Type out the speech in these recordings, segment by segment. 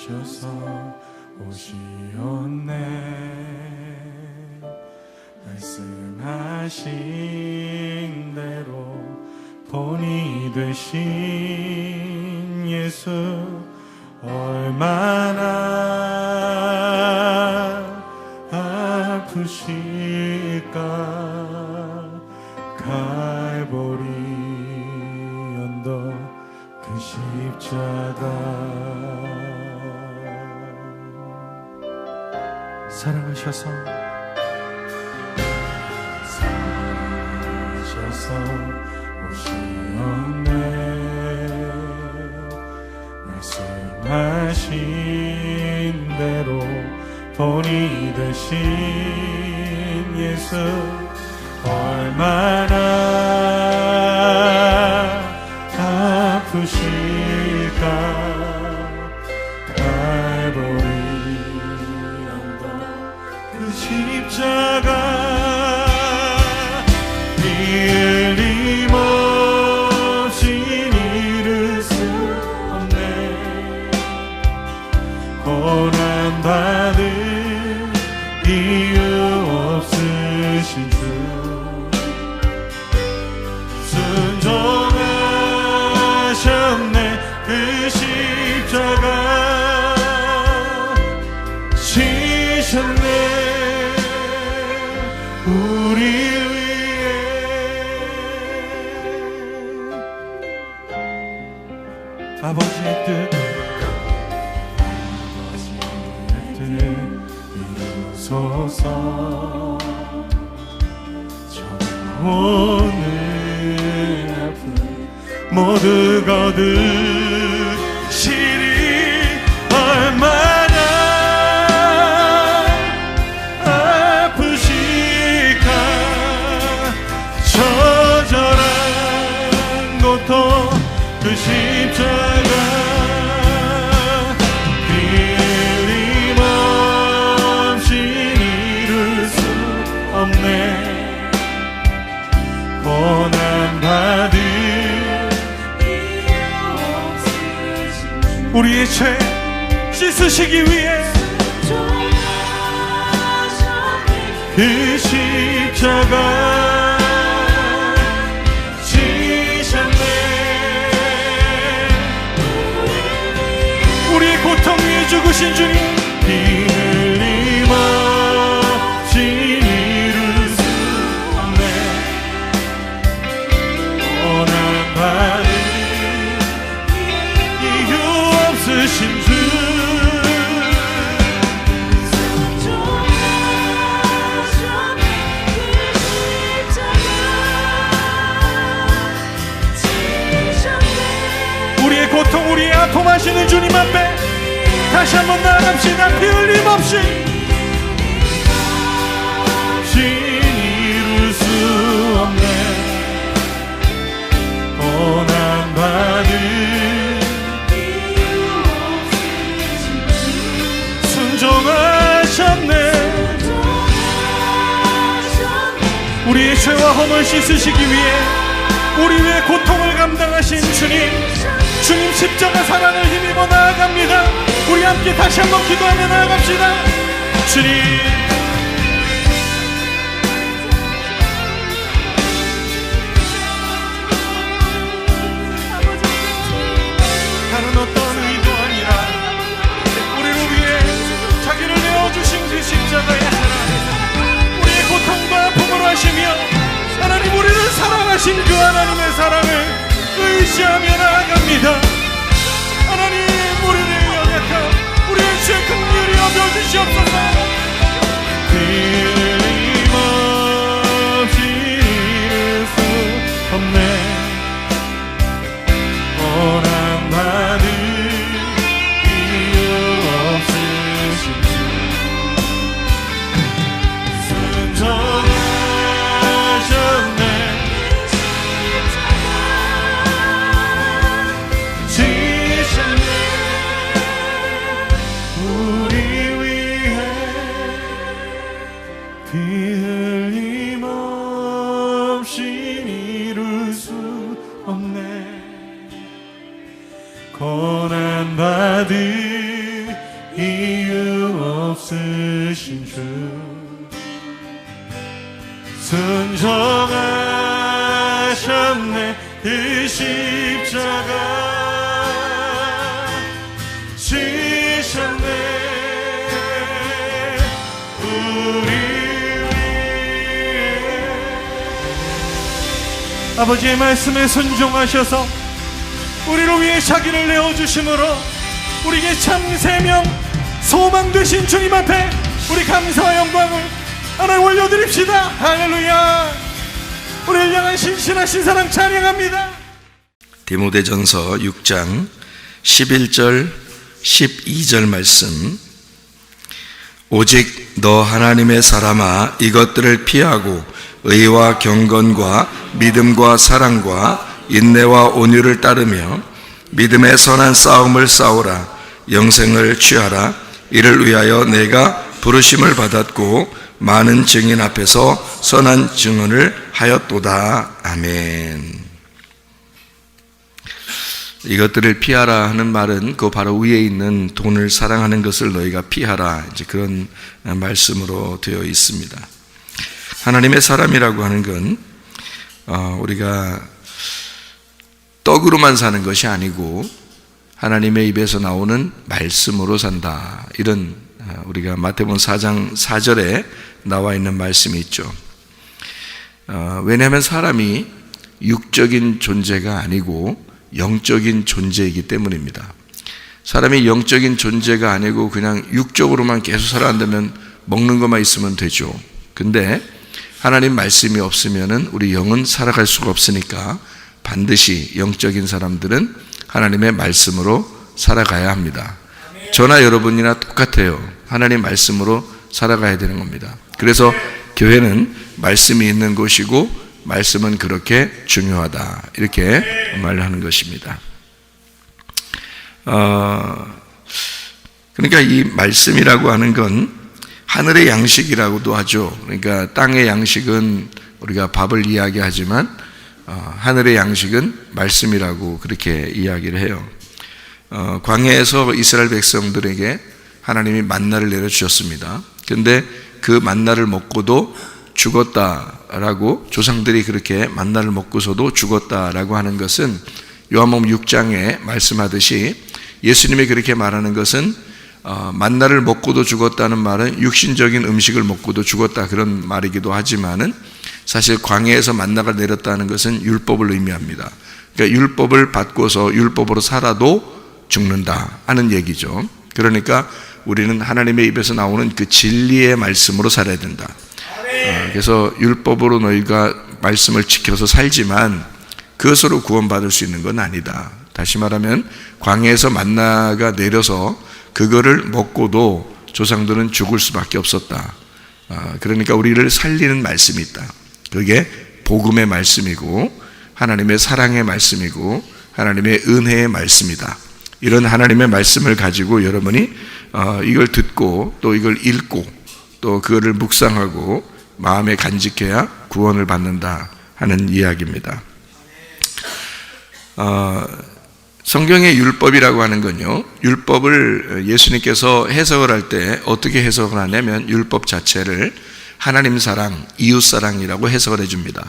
오셔서 오시었네. 말씀하신 대로 본이 되신 예수 얼마나 아프실까. 갈보리 언덕 그 십자가 사랑하셔서 오시었네. 말씀하신 대로 본이 되신 예수 얼마나 아프실까. 갈보리 언덕 그 십자가 피 흘림없이 이룰 수 없네. 고난받을 이유 없으신 주 순종하셨네. 그 십자가 지셨네. 우리 위해 아버지의 뜻 이루소서. 오늘 아픔 모두 거두시리. 얼마나 아프실까. 처절한 고통 그 십자가 피 흘림없이 이룰 수 없네. 고난받을 우리의 죄 씻으시기 위해 그 십자가 지셨네. 우리의 고통 위에 죽으신 주님 피 흘림없이 이룰 수 없네. 고난받을 이유 없으신 주 우리의 고통 우리의 아픔 하시는 주님 앞에 다시 한번 나아갑시다. 피 흘림없이 이룰 수 없네. 고난받을 순종하셨네. 우리의 죄와 허물 씻으시기 위해 우리 위해 고통을 감당하신 주님 십자가 사랑을 힘입어 나아갑니다. 우리 함께 다시 한번 기도하며 나아갑시다. 주님 다른 어떤 의도 아니라 우리를 위해 자기를 내어주신 그 십자가의 사랑, 우리의 고통과 아픔을 하시며 하나님 우리를 사랑하신 그 하나님의 사랑을 의지하며 나아갑니다. 하나님 우리를 연약함 우리의 죄 긍휼히 여겨주시옵소서. 피 흘림없이 이룰 수 없네. 고난받을 이유 없으신 주 순종하셨네. 지셨네. 우리 위해 피 흘림없이 이룰 수 없네. 고난받을 이유 없으신 주 순종하셨네. 그 십자가 지셨네. 우리 위해 아버지의 말씀에 순종하셔서 우리를 위해 자기를 내어주심으로 우리에게 참 생명 소망 되신 주님 앞에 우리 감사와 영광을 하나 올려드립시다. 할렐루야. 우리를 향한 신실하신 사랑 찬양합니다. 디모데전서 6장 11절 12절 말씀. 오직 너 하나님의 사람아 이것들을 피하고 의와 경건과 믿음과 사랑과 인내와 온유를 따르며 믿음의 선한 싸움을 싸우라. 영생을 취하라. 이를 위하여 내가 부르심을 받았고 많은 증인 앞에서 선한 증언을 하였도다. 아멘. 이것들을 피하라 하는 말은 그 바로 위에 있는 돈을 사랑하는 것을 너희가 피하라, 이제 그런 말씀으로 되어 있습니다. 하나님의 사람이라고 하는 건 우리가 떡으로만 사는 것이 아니고 하나님의 입에서 나오는 말씀으로 산다. 이런 우리가 마태복음 4장 4절에 나와 있는 말씀이 있죠. 왜냐하면 사람이 육적인 존재가 아니고 영적인 존재이기 때문입니다. 사람이 영적인 존재가 아니고 그냥 육적으로만 계속 살아간다면 먹는 것만 있으면 되죠. 근데 하나님 말씀이 없으면은 우리 영은 살아갈 수가 없으니까 반드시 영적인 사람들은 하나님의 말씀으로 살아가야 합니다. 저나 여러분이나 똑같아요. 하나님 말씀으로 살아가야 되는 겁니다. 그래서 교회는 말씀이 있는 곳이고 말씀은 그렇게 중요하다, 이렇게 말하는 것입니다. 그러니까 이 말씀이라고 하는 건 하늘의 양식이라고도 하죠. 그러니까 땅의 양식은 우리가 밥을 이야기하지만 하늘의 양식은 말씀이라고 그렇게 이야기를 해요. 광야에서 이스라엘 백성들에게 하나님이 만나를 내려주셨습니다. 그런데 그 만나를 먹고도 죽었다라고, 조상들이 그렇게 만나를 먹고서도 죽었다라고 하는 것은 요한복음 6장에 말씀하듯이 예수님이 그렇게 말하는 것은 만나를 먹고도 죽었다는 말은 육신적인 음식을 먹고도 죽었다, 그런 말이기도 하지만은 사실 광야에서 만나가 내렸다는 것은 율법을 의미합니다. 그러니까 율법을 받고서 율법으로 살아도 죽는다 하는 얘기죠. 그러니까 우리는 하나님의 입에서 나오는 그 진리의 말씀으로 살아야 된다. 그래서 율법으로 너희가 말씀을 지켜서 살지만 그것으로 구원받을 수 있는 건 아니다. 다시 말하면 광야에서 만나가 내려서 그거를 먹고도 조상들은 죽을 수밖에 없었다. 그러니까 우리를 살리는 말씀이 있다. 그게 복음의 말씀이고 하나님의 사랑의 말씀이고 하나님의 은혜의 말씀이다. 이런 하나님의 말씀을 가지고 여러분이 이걸 듣고 또 이걸 읽고 또 그거를 묵상하고 마음에 간직해야 구원을 받는다 하는 이야기입니다. 성경의 율법이라고 하는 건요, 율법을 예수님께서 해석을 할 때 어떻게 해석을 하냐면 율법 자체를 하나님 사랑, 이웃 사랑이라고 해석을 해줍니다.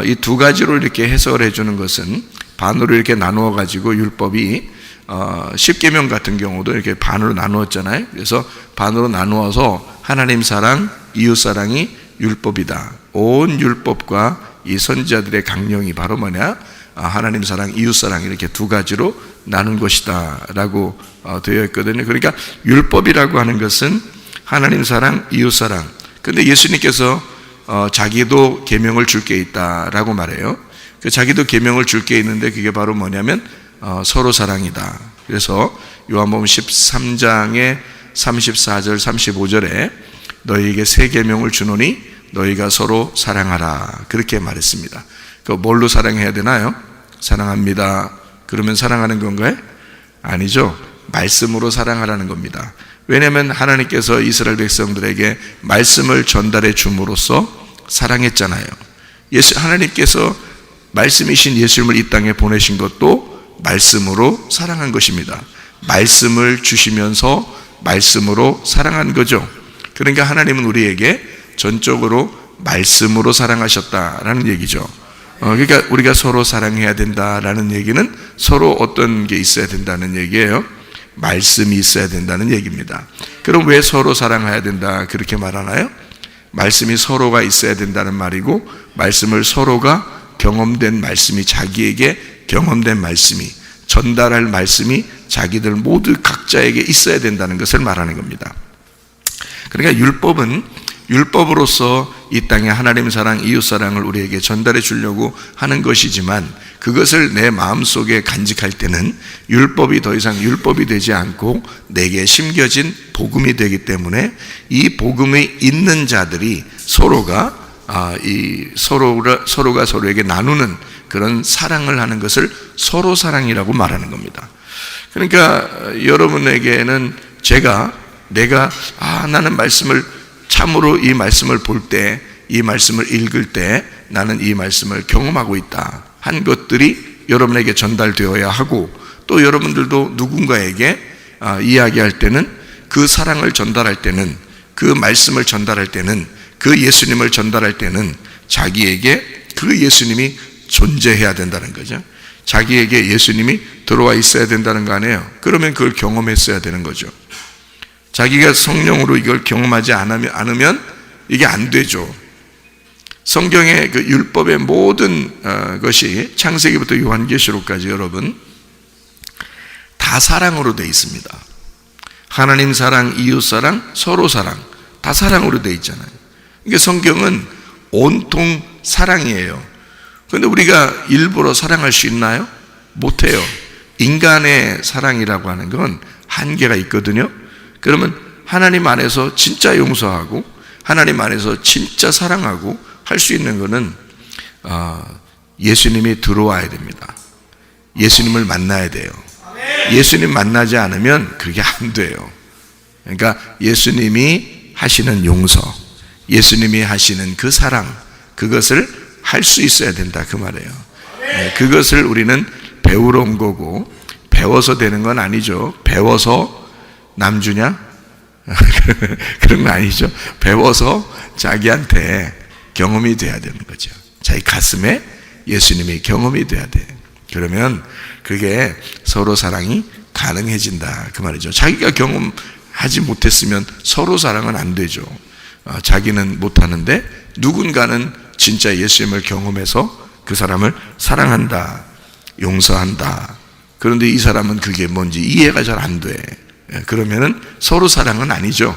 이 두 가지로 이렇게 해석을 해주는 것은 반으로 이렇게 나누어 가지고 율법이 10계명 같은 경우도 이렇게 반으로 나누었잖아요. 그래서 반으로 나누어서 하나님 사랑, 이웃 사랑이 율법이다. 온 율법과 이 선지자들의 강령이 바로 뭐냐? 하나님 사랑, 이웃 사랑, 이렇게 두 가지로 나눈 것이다 라고 되어 있거든요. 그러니까 율법이라고 하는 것은 하나님 사랑, 이웃 사랑. 근데 예수님께서 자기도 계명을 줄 게 있다라고 말해요. 그 자기도 계명을 줄 게 있는데 그게 바로 뭐냐면 서로 사랑이다. 그래서 요한복음 13장의 34절 35절에 너희에게 새 계명을 주노니 너희가 서로 사랑하라, 그렇게 말했습니다. 그 뭘로 사랑해야 되나요? 사랑합니다. 그러면 사랑하는 건가요? 아니죠. 말씀으로 사랑하라는 겁니다. 왜냐하면 하나님께서 이스라엘 백성들에게 말씀을 전달해 줌으로써 사랑했잖아요. 하나님께서 말씀이신 예수님을 이 땅에 보내신 것도 말씀으로 사랑한 것입니다. 말씀을 주시면서 말씀으로 사랑한 거죠. 그러니까 하나님은 우리에게 전적으로 말씀으로 사랑하셨다라는 얘기죠. 그러니까 우리가 서로 사랑해야 된다라는 얘기는 서로 어떤 게 있어야 된다는 얘기예요. 말씀이 있어야 된다는 얘기입니다. 그럼 왜 서로 사랑해야 된다 그렇게 말하나요? 말씀이 서로가 있어야 된다는 말이고, 말씀을 서로가 경험된 말씀이, 자기에게 경험된 말씀이, 전달할 말씀이 자기들 모두 각자에게 있어야 된다는 것을 말하는 겁니다. 그러니까 율법으로서 이 땅에 하나님 사랑, 이웃 사랑을 우리에게 전달해 주려고 하는 것이지만, 그것을 내 마음속에 간직할 때는 율법이 더 이상 율법이 되지 않고 내게 심겨진 복음이 되기 때문에, 이 복음이 있는 자들이 서로가 서로에게 나누는 그런 사랑을 하는 것을 서로 사랑이라고 말하는 겁니다. 그러니까 여러분에게는 내가 나는 말씀을 참으로 이 말씀을 볼 때, 이 말씀을 읽을 때 나는 이 말씀을 경험하고 있다 한 것들이 여러분에게 전달되어야 하고, 또 여러분들도 누군가에게 이야기할 때는, 그 사랑을 전달할 때는, 그 말씀을 전달할 때는, 그 예수님을 전달할 때는 자기에게 그 예수님이 존재해야 된다는 거죠. 자기에게 예수님이 들어와 있어야 된다는 거 아니에요. 그러면 그걸 경험했어야 되는 거죠. 자기가 성령으로 이걸 경험하지 않으면 이게 안 되죠. 성경의 그 율법의 모든 것이 창세기부터 요한계시록까지 여러분 다 사랑으로 되어 있습니다. 하나님 사랑, 이웃 사랑, 서로 사랑, 다 사랑으로 되어 있잖아요. 그러니까 성경은 온통 사랑이에요. 그런데 우리가 일부러 사랑할 수 있나요? 못해요. 인간의 사랑이라고 하는 건 한계가 있거든요. 그러면 하나님 안에서 진짜 용서하고 하나님 안에서 진짜 사랑하고 할 수 있는 것은 예수님이 들어와야 됩니다. 예수님을 만나야 돼요. 예수님 만나지 않으면 그게 안 돼요. 그러니까 예수님이 하시는 용서, 예수님이 하시는 그 사랑, 그것을 할 수 있어야 된다 그 말이에요. 그것을 우리는 배우러 온 거고, 배워서 되는 건 아니죠. 배워서 남 주냐? 그런 거 아니죠. 배워서 자기한테 경험이 돼야 되는 거죠. 자기 가슴에 예수님이 경험이 돼야 돼. 그러면 그게 서로 사랑이 가능해진다 그 말이죠. 자기가 경험하지 못했으면 서로 사랑은 안 되죠. 자기는 못하는데 누군가는 진짜 예수님을 경험해서 그 사람을 사랑한다, 용서한다. 그런데 이 사람은 그게 뭔지 이해가 잘 안 돼. 그러면은 서로 사랑은 아니죠.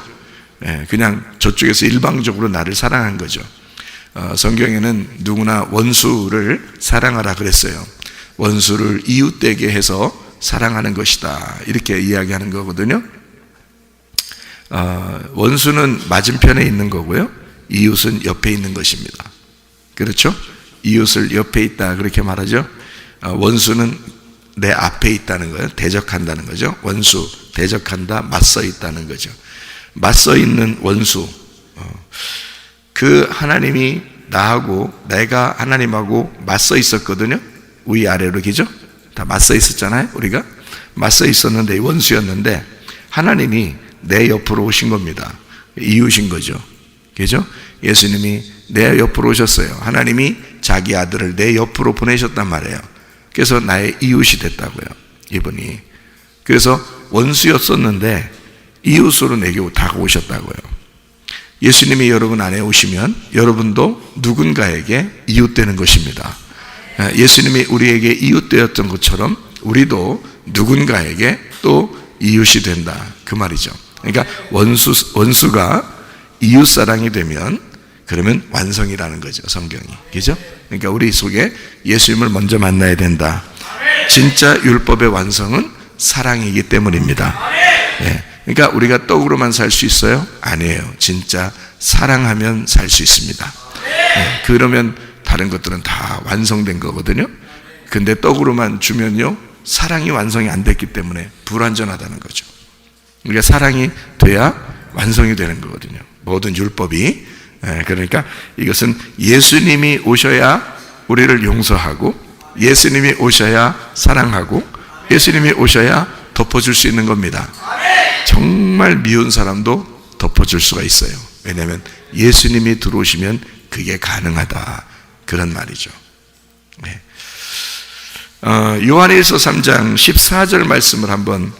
그냥 저쪽에서 일방적으로 나를 사랑한 거죠. 성경에는 누구나 원수를 사랑하라 그랬어요. 원수를 이웃되게 해서 사랑하는 것이다 이렇게 이야기하는 거거든요. 원수는 맞은편에 있는 거고요, 이웃은 옆에 있는 것입니다. 그렇죠? 이웃을 옆에 있다 그렇게 말하죠. 원수는 내 앞에 있다는 거예요. 대적한다는 거죠. 원수, 대적한다, 맞서 있다는 거죠. 맞서 있는 원수, 그 하나님이 나하고 내가 하나님하고 맞서 있었거든요. 위아래로 그죠? 다 맞서 있었잖아요. 우리가 맞서 있었는데 원수였는데 하나님이 내 옆으로 오신 겁니다. 이웃인 거죠. 그죠? 예수님이 내 옆으로 오셨어요. 하나님이 자기 아들을 내 옆으로 보내셨단 말이에요. 그래서 나의 이웃이 됐다고요, 이분이. 그래서 원수였었는데 이웃으로 내게 다가오셨다고요. 예수님이 여러분 안에 오시면 여러분도 누군가에게 이웃되는 것입니다. 예수님이 우리에게 이웃되었던 것처럼 우리도 누군가에게 또 이웃이 된다 그 말이죠. 그러니까 원수가 이웃사랑이 되면 그러면 완성이라는 거죠, 성경이. 그죠? 그러니까 우리 속에 예수님을 먼저 만나야 된다. 진짜 율법의 완성은 사랑이기 때문입니다. 그러니까 우리가 떡으로만 살 수 있어요? 아니에요. 진짜 사랑하면 살 수 있습니다. 그러면 다른 것들은 다 완성된 거거든요. 근데 떡으로만 주면요, 사랑이 완성이 안 됐기 때문에 불완전하다는 거죠. 우리가 사랑이 돼야 완성이 되는 거거든요, 모든 율법이. 그러니까 이것은 예수님이 오셔야 우리를 용서하고, 예수님이 오셔야 사랑하고, 예수님이 오셔야 덮어줄 수 있는 겁니다. 정말 미운 사람도 덮어줄 수가 있어요. 왜냐하면 예수님이 들어오시면 그게 가능하다, 그런 말이죠. 네. 요한일서 3장 14절 말씀을 한번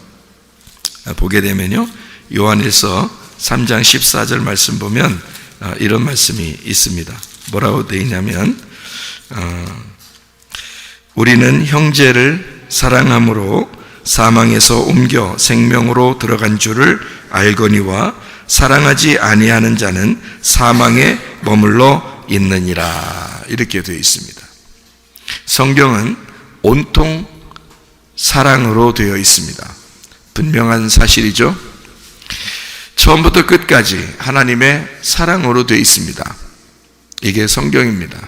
보게 되면요, 요한일서 3장 14절 말씀 보면 이런 말씀이 있습니다. 뭐라고 되어 있냐면, 우리는 형제를 사랑함으로 사망에서 옮겨 생명으로 들어간 줄을 알거니와 사랑하지 아니하는 자는 사망에 머물러 있느니라, 이렇게 되어 있습니다. 성경은 온통 사랑으로 되어 있습니다. 분명한 사실이죠. 처음부터 끝까지 하나님의 사랑으로 되어 있습니다. 이게 성경입니다.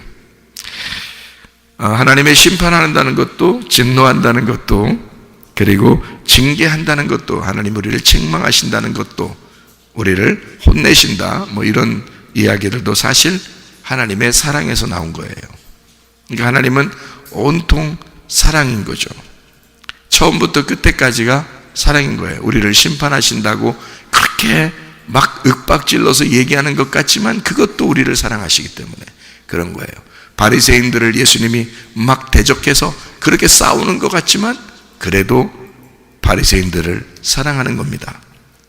하나님의 심판한다는 것도, 진노한다는 것도, 그리고 징계한다는 것도, 하나님 우리를 책망하신다는 것도, 우리를 혼내신다, 뭐 이런 이야기들도 사실 하나님의 사랑에서 나온 거예요. 그러니까 하나님은 온통 사랑인 거죠. 처음부터 끝에까지가 사랑인 거예요. 우리를 심판하신다고 그렇게 막 윽박질러서 얘기하는 것 같지만 그것도 우리를 사랑하시기 때문에 그런 거예요. 바리새인들을 예수님이 막 대적해서 그렇게 싸우는 것 같지만 그래도 바리새인들을 사랑하는 겁니다.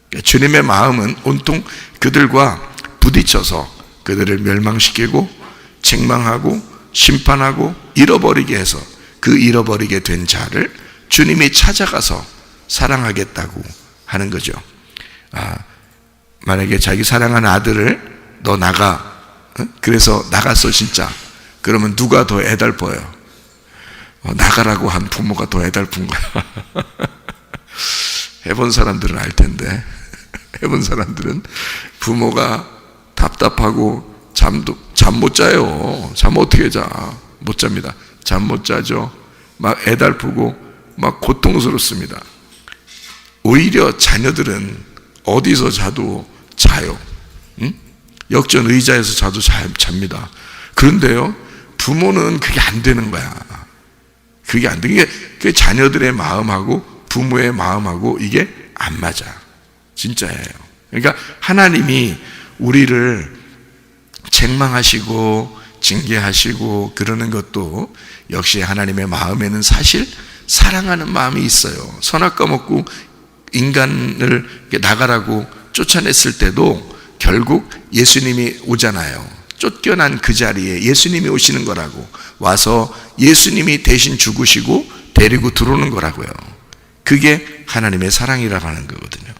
그러니까 주님의 마음은 온통 그들과 부딪혀서 그들을 멸망시키고 책망하고 심판하고 잃어버리게 해서 그 잃어버리게 된 자를 주님이 찾아가서 사랑하겠다고 하는 거죠. 만약에 자기 사랑하는 아들을 너 나가, 그래서 나갔어 진짜, 그러면 누가 더 애달퍼요? 나가라고 한 부모가 더 애달픈 거야. 해본 사람들은 알 텐데, 해본 사람들은 부모가 답답하고 잠 못 자요. 잠 어떻게 자? 못 잡니다. 잠 못 자죠. 막 애달프고 막 고통스럽습니다. 오히려 자녀들은 어디서 자도 자요. 응? 역전 의자에서 자도 잡니다. 그런데요, 부모는 그게 안 되는 거야. 그게 안 돼. 그게 자녀들의 마음하고 부모의 마음하고 이게 안 맞아. 진짜예요. 그러니까 하나님이 우리를 책망하시고 징계하시고 그러는 것도 역시 하나님의 마음에는 사실 사랑하는 마음이 있어요. 선악과 먹고 인간을 나가라고 쫓아냈을 때도 결국 예수님이 오잖아요. 쫓겨난 그 자리에 예수님이 오시는 거라고, 와서 예수님이 대신 죽으시고 데리고 들어오는 거라고요. 그게 하나님의 사랑이라고 하는 거거든요.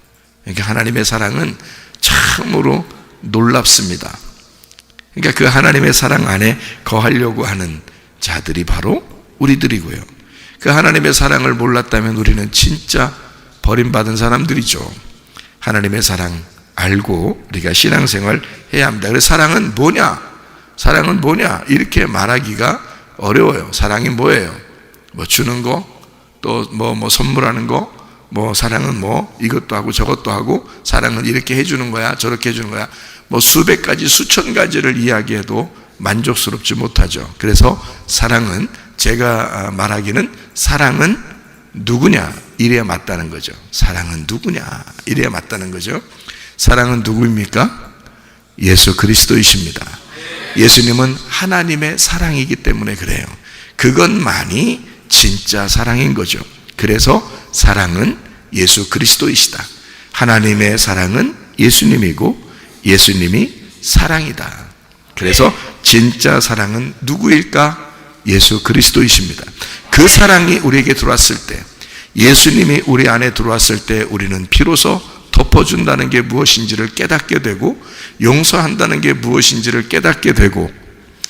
그러니까 하나님의 사랑은 참으로 놀랍습니다. 그러니까 그 하나님의 사랑 안에 거하려고 하는 자들이 바로 우리들이고요. 그 하나님의 사랑을 몰랐다면 우리는 진짜 버림받은 사람들이죠. 하나님의 사랑 알고 우리가 신앙생활 해야 합니다. 그래서 사랑은 뭐냐? 사랑은 뭐냐? 이렇게 말하기가 어려워요. 사랑이 뭐예요? 뭐 주는 거, 또 뭐 선물하는 거, 뭐 사랑은 뭐 이것도 하고 저것도 하고, 사랑은 이렇게 해주는 거야, 저렇게 해주는 거야, 뭐 수백 가지 수천 가지를 이야기해도 만족스럽지 못하죠. 그래서 사랑은, 제가 말하기는 사랑은 누구냐 이래야 맞다는 거죠. 사랑은 누구냐 이래야 맞다는 거죠. 사랑은 누구입니까? 예수 그리스도이십니다. 예수님은 하나님의 사랑이기 때문에 그래요. 그것만이 진짜 사랑인 거죠. 그래서 사랑은 예수 그리스도이시다. 하나님의 사랑은 예수님이고 예수님이 사랑이다. 그래서 진짜 사랑은 누구일까? 예수 그리스도이십니다. 그 사랑이 우리에게 들어왔을 때, 예수님이 우리 안에 들어왔을 때 우리는 비로소 덮어준다는 게 무엇인지를 깨닫게 되고, 용서한다는 게 무엇인지를 깨닫게 되고,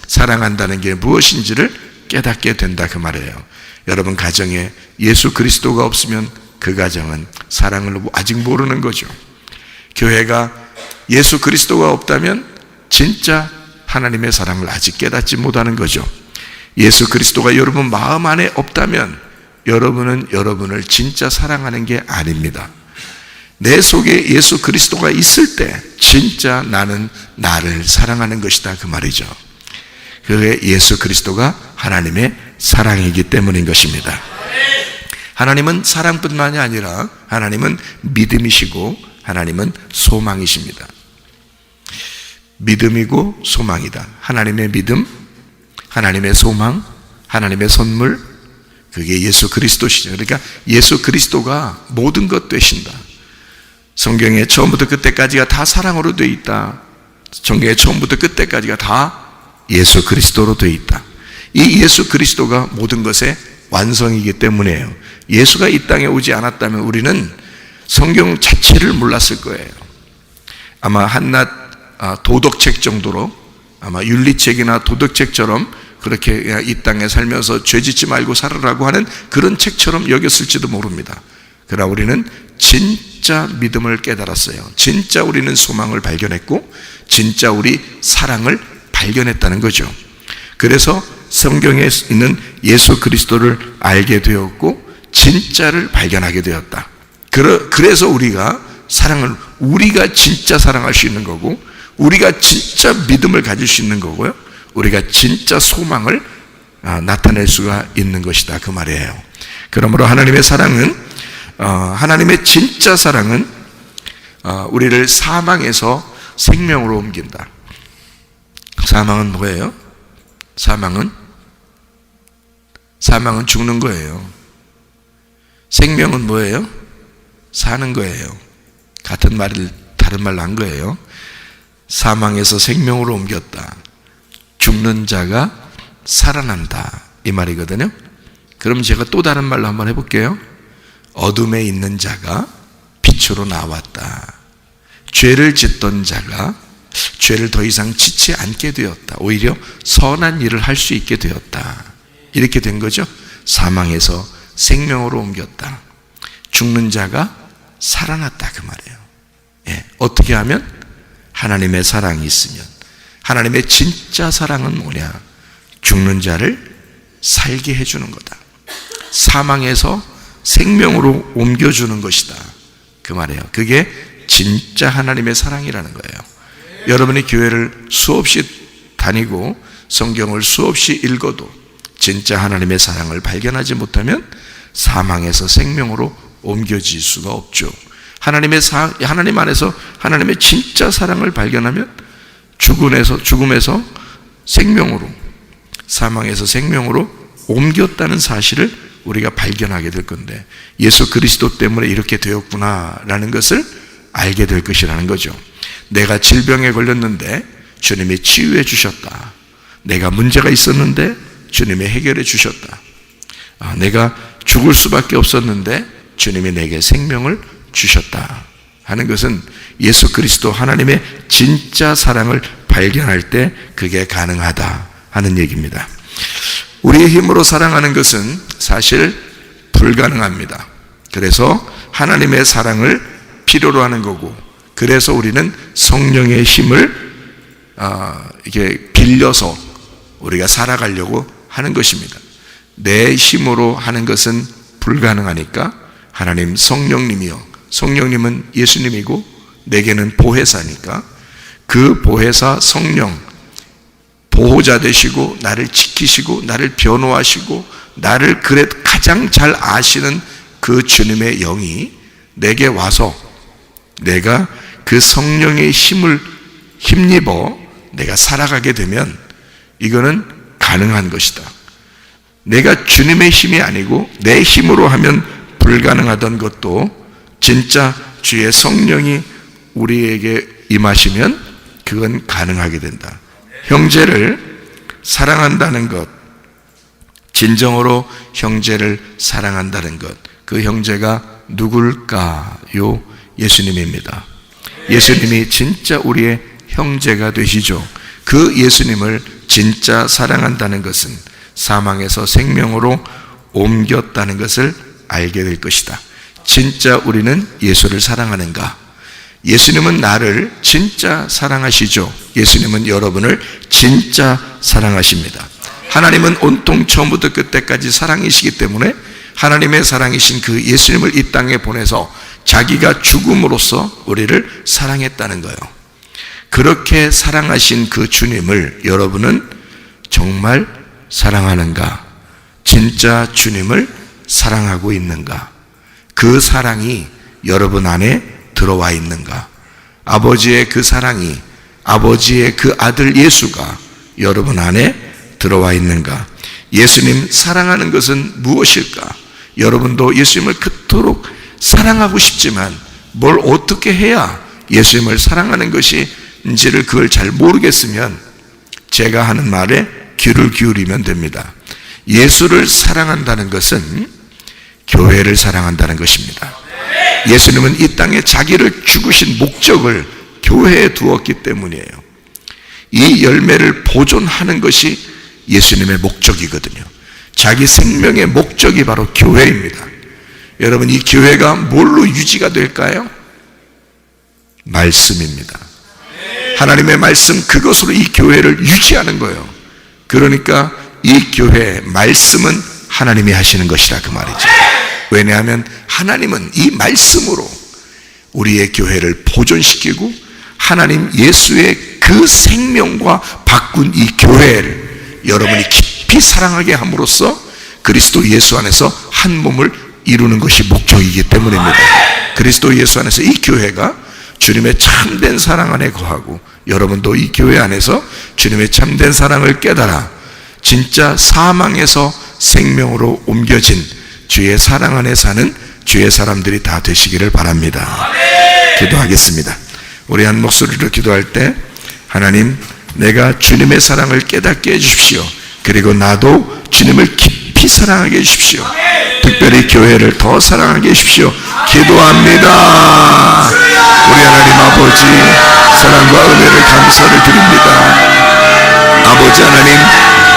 사랑한다는 게 무엇인지를 깨닫게 된다, 그 말이에요. 여러분 가정에 예수 그리스도가 없으면 그 가정은 사랑을 아직 모르는 거죠. 교회가 예수 그리스도가 없다면 진짜 하나님의 사랑을 아직 깨닫지 못하는 거죠. 예수 그리스도가 여러분 마음 안에 없다면 여러분은 여러분을 진짜 사랑하는 게 아닙니다. 내 속에 예수 그리스도가 있을 때 진짜 나는 나를 사랑하는 것이다, 그 말이죠. 그게 예수 그리스도가 하나님의 사랑이기 때문인 것입니다. 하나님은 사랑뿐만이 아니라 하나님은 믿음이시고 하나님은 소망이십니다. 믿음이고 소망이다. 하나님의 믿음, 하나님의 소망, 하나님의 선물, 그게 예수 그리스도시죠. 그러니까 예수 그리스도가 모든 것 되신다. 성경에 처음부터 끝까지가 다 사랑으로 되어 있다. 성경의 처음부터 끝까지가 다 예수 그리스도로 되어 있다. 이 예수 그리스도가 모든 것의 완성이기 때문에요. 예수가 이 땅에 오지 않았다면 우리는 성경 자체를 몰랐을 거예요. 아마 한낱 도덕책 정도로, 아마 윤리책이나 도덕책처럼 그렇게 이 땅에 살면서 죄짓지 말고 살으라고 하는 그런 책처럼 여겼을지도 모릅니다. 그러나 우리는 진짜 믿음을 깨달았어요. 진짜 우리는 소망을 발견했고 진짜 우리 사랑을 발견했다는 거죠. 그래서 성경에 있는 예수 그리스도를 알게 되었고 진짜를 발견하게 되었다. 그래서 우리가 사랑을, 우리가 진짜 사랑할 수 있는 거고 우리가 진짜 믿음을 가질 수 있는 거고요, 우리가 진짜 소망을 나타낼 수가 있는 것이다, 그 말이에요. 그러므로 하나님의 사랑은, 하나님의 진짜 사랑은 우리를 사망에서 생명으로 옮긴다. 사망은 뭐예요? 사망은 죽는 거예요. 생명은 뭐예요? 사는 거예요. 같은 말을 다른 말로 한 거예요. 사망에서 생명으로 옮겼다. 죽는 자가 살아난다, 이 말이거든요. 그럼 제가 또 다른 말로 한번 해볼게요. 어둠에 있는 자가 빛으로 나왔다. 죄를 짓던 자가 죄를 더 이상 짓지 않게 되었다. 오히려 선한 일을 할 수 있게 되었다. 이렇게 된 거죠. 사망에서 생명으로 옮겼다. 죽는 자가 살아났다, 그 말이에요. 예, 어떻게 하면? 하나님의 사랑이 있으면. 하나님의 진짜 사랑은 뭐냐? 죽는 자를 살게 해주는 거다. 사망에서 생명으로 옮겨주는 것이다, 그 말이에요. 그게 진짜 하나님의 사랑이라는 거예요. 여러분이 교회를 수없이 다니고 성경을 수없이 읽어도 진짜 하나님의 사랑을 발견하지 못하면 사망에서 생명으로 옮겨질 수가 없죠. 하나님 안에서 하나님의 진짜 사랑을 발견하면 죽음에서 생명으로, 사망에서 생명으로 옮겼다는 사실을 우리가 발견하게 될 건데, 예수 그리스도 때문에 이렇게 되었구나라는 것을 알게 될 것이라는 거죠. 내가 질병에 걸렸는데 주님이 치유해 주셨다. 내가 문제가 있었는데 주님이 해결해 주셨다. 내가 죽을 수밖에 없었는데 주님이 내게 생명을 주셨다 하는 것은 예수 그리스도 하나님의 진짜 사랑을 발견할 때 그게 가능하다 하는 얘기입니다. 우리의 힘으로 사랑하는 것은 사실 불가능합니다. 그래서 하나님의 사랑을 필요로 하는 거고, 그래서 우리는 성령의 힘을 이렇게 빌려서 우리가 살아가려고 하는 것입니다. 내 힘으로 하는 것은 불가능하니까 하나님 성령님이요, 성령님은 예수님이고 내게는 보혜사니까 그 보혜사 성령, 보호자 되시고 나를 지키시고 나를 변호하시고 나를 그래 가장 잘 아시는 그 주님의 영이 내게 와서 내가 그 성령의 힘을 힘입어 내가 살아가게 되면 이거는 가능한 것이다. 내가 주님의 힘이 아니고 내 힘으로 하면 불가능하던 것도 진짜 주의 성령이 우리에게 임하시면 그건 가능하게 된다. 형제를 사랑한다는 것, 진정으로 형제를 사랑한다는 것, 그 형제가 누굴까요? 예수님입니다. 예수님이 진짜 우리의 형제가 되시죠. 그 예수님을 진짜 사랑한다는 것은 사망에서 생명으로 옮겼다는 것을 알게 될 것이다. 진짜 우리는 예수를 사랑하는가? 예수님은 나를 진짜 사랑하시죠. 예수님은 여러분을 진짜 사랑하십니다. 하나님은 온통 처음부터 끝까지 사랑이시기 때문에 하나님의 사랑이신 그 예수님을 이 땅에 보내서 자기가 죽음으로써 우리를 사랑했다는 거예요. 그렇게 사랑하신 그 주님을 여러분은 정말 사랑하는가? 진짜 주님을 사랑하고 있는가? 그 사랑이 여러분 안에 들어와 있는가? 아버지의 그 사랑이, 아버지의 그 아들 예수가 여러분 안에 들어와 있는가? 예수님 사랑하는 것은 무엇일까? 여러분도 예수님을 그토록 사랑하고 싶지만 뭘 어떻게 해야 예수님을 사랑하는 것인지를 그걸 잘 모르겠으면 제가 하는 말에 귀를 기울이면 됩니다. 예수를 사랑한다는 것은 교회를 사랑한다는 것입니다. 예수님은 이 땅에 자기를 죽으신 목적을 교회에 두었기 때문이에요. 이 열매를 보존하는 것이 예수님의 목적이거든요. 자기 생명의 목적이 바로 교회입니다. 여러분, 이 교회가 뭘로 유지가 될까요? 말씀입니다. 하나님의 말씀, 그것으로 이 교회를 유지하는 거예요. 그러니까 이 교회의 말씀은 하나님이 하시는 것이다, 그 말이죠. 왜냐하면 하나님은 이 말씀으로 우리의 교회를 보존시키고 하나님 예수의 그 생명과 바꾼 이 교회를 여러분이 깊이 사랑하게 함으로써 그리스도 예수 안에서 한 몸을 이루는 것이 목적이기 때문입니다. 그리스도 예수 안에서 이 교회가 주님의 참된 사랑 안에 거하고 여러분도 이 교회 안에서 주님의 참된 사랑을 깨달아 진짜 사망에서 생명으로 옮겨진 주의 사랑 안에 사는 주의 사람들이 다 되시기를 바랍니다. 기도하겠습니다. 우리 한 목소리로 기도할 때 하나님, 내가 주님의 사랑을 깨닫게 해주십시오. 그리고 나도 주님을 깊이 사랑하게 해주십시오. 특별히 교회를 더 사랑하게 해주십시오. 기도합니다. 우리 하나님 아버지, 사랑과 은혜를 감사를 드립니다. 아버지 하나님,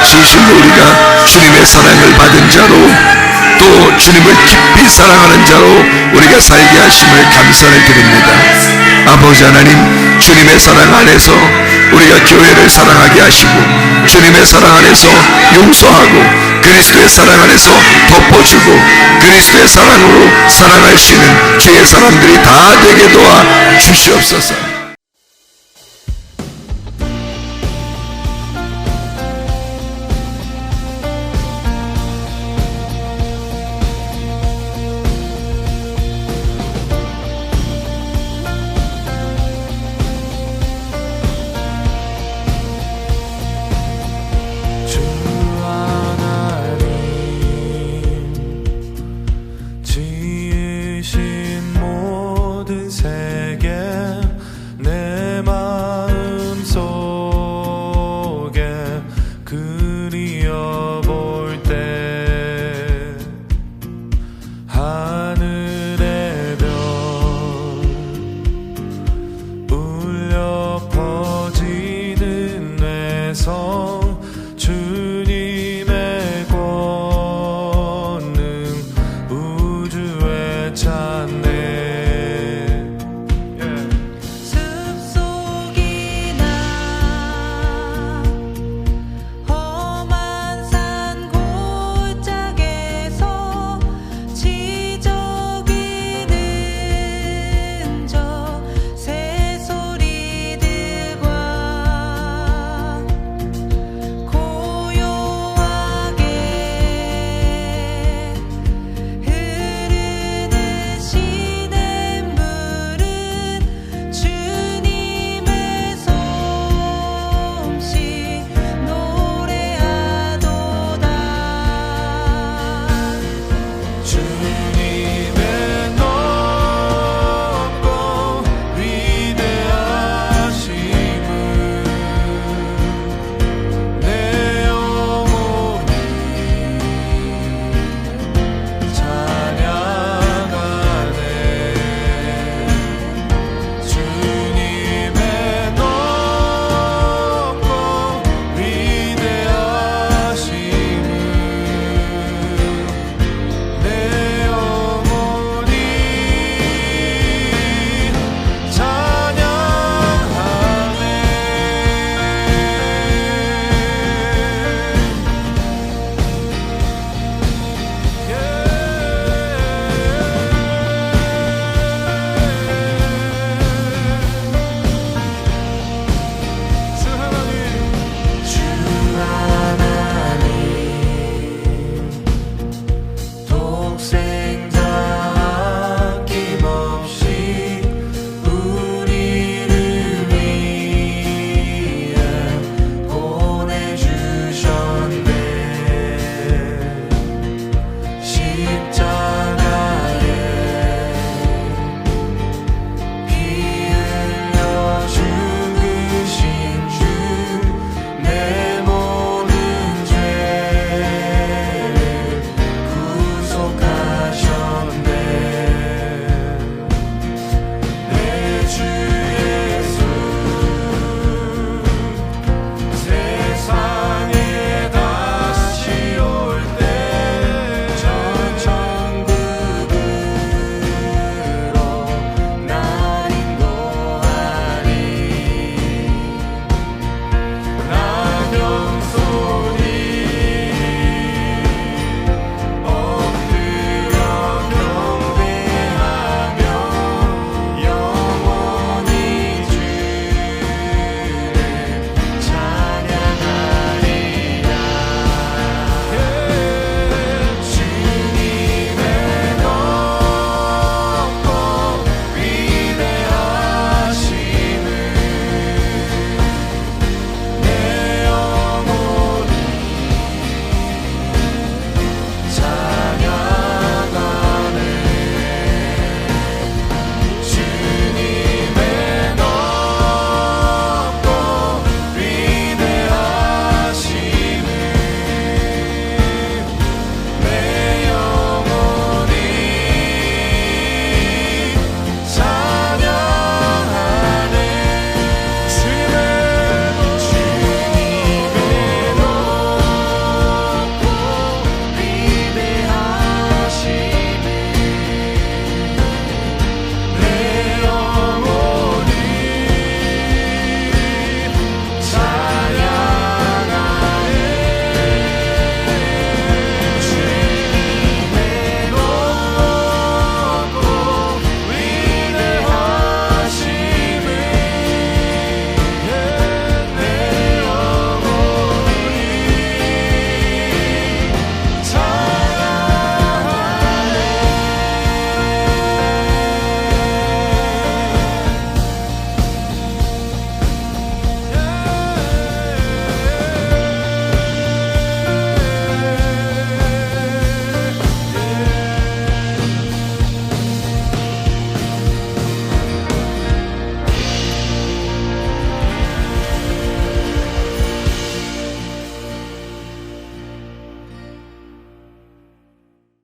진실로 우리가 주님의 사랑을 받은 자로 또 주님을 깊이 사랑하는 자로 우리가 살게 하심을 감사를 드립니다. 아버지 하나님, 주님의 사랑 안에서 우리가 교회를 사랑하게 하시고 주님의 사랑 안에서 용서하고 그리스도의 사랑 안에서 덮어주고 그리스도의 사랑으로 살아갈 수 있는 주의 사람들이 다 되게 도와 주시옵소서.